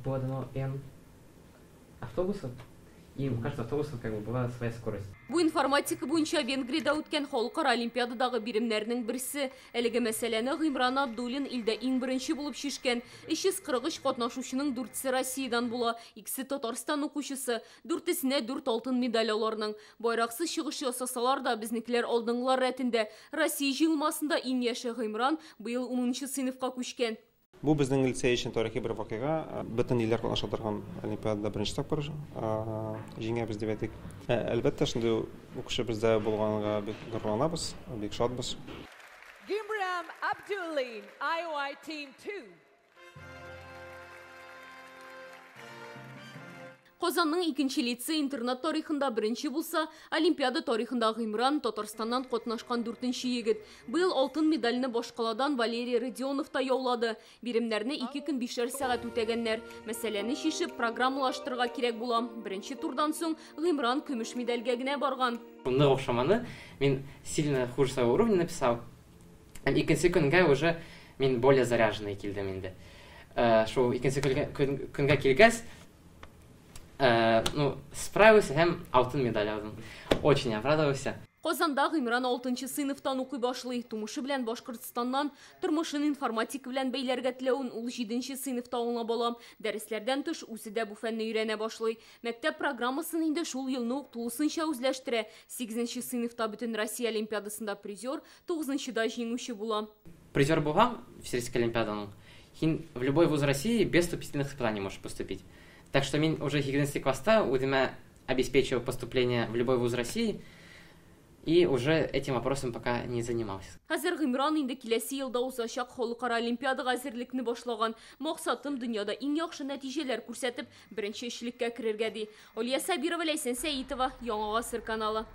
было дано N автобусов, и у каждого автобуса как бы была своя скорость. Бу информатика буенча Венгриядә үткән халыкара олимпиададагы биремнәрнең берсе. Әлеге мәсьәләне Гыймран Абдуллин илдә иң беренче булып шишкән. 343 катнашучының 4-се Россиядан була, 2-се Татарстан укучысы, 4-сенә 4 алтын медаль аларның. Байраксыз чыгыш ясасалар да безнекеләр алдыңгылар рәтендә. Россия җыелмасында иң яше Гыймран быел 10-нчы сыйныфка күчкән. Бу безнең лицей өчен тарихи бер вакыйга. Бөтен илләр катнаша торган олимпиадада беренче тапкыр җиңәбез дип әйтик. Әлбәттә, шундый укучы бездә булганга бик горурланабыз, бик шатбыз. Гимран Абдуллин, IOI Team 2. Казанның 2-нче лицей интернат тарихында беренче булса, олимпиада тарихында Гыймран Татарстаннан катнашкан 4-нче егет. Быел алтын медальне башкаладан Валерий Родионов та яулады. Биремнәрне 2 көн 5 сәгать үтәгәннәр. Мәсьәләне шишеп программалаштырырга кирәк була. Беренче турдан соң Гыймран көмеш медальгә генә барган. Ны охшаманы мин сильно хуже своего уровня написал. Икенче көнгә уже мин более заряженный килдем инде. Шул икенче көнгә килгәс, справился һәм алтын медаль алдым. Очень обрадовался. Казанда Гыймран 6-нчы сыйныфтан укый башлый. Тумышы белән Башкортстаннан тормышын информатика белән бәйләргә теләвен ул 7-нче сыйныфта аңлап ала. Дәресләрдән тыш үзе дә бу фәнне өйрәнә башлый. Мәктәп программасын инде шул елны ук тулысынча үзләштерә. 8-нче сыйныфта бөтен Россия олимпиадасында призер, 9-нчыда җиңүче була. Призер булган Всероссийской олимпиаданың. Син в любой вуз России без вступительных испытаний можешь поступить. Так что мин уже 11 класста удима обеспечил поступление в любой вуз России, и уже этим вопросом пока не занимался. Хәзер Гыймран инде киләсе елда узачак халыкара олимпиадага әзерлекне башлаган. Максатым дөньяда иң яхшы нәтиҗәләр күрсәтеп, беренче өчлеккә керергә ди. Алия Сабирова, Ләйсән Сәитова, Яңа Гасыр каналы.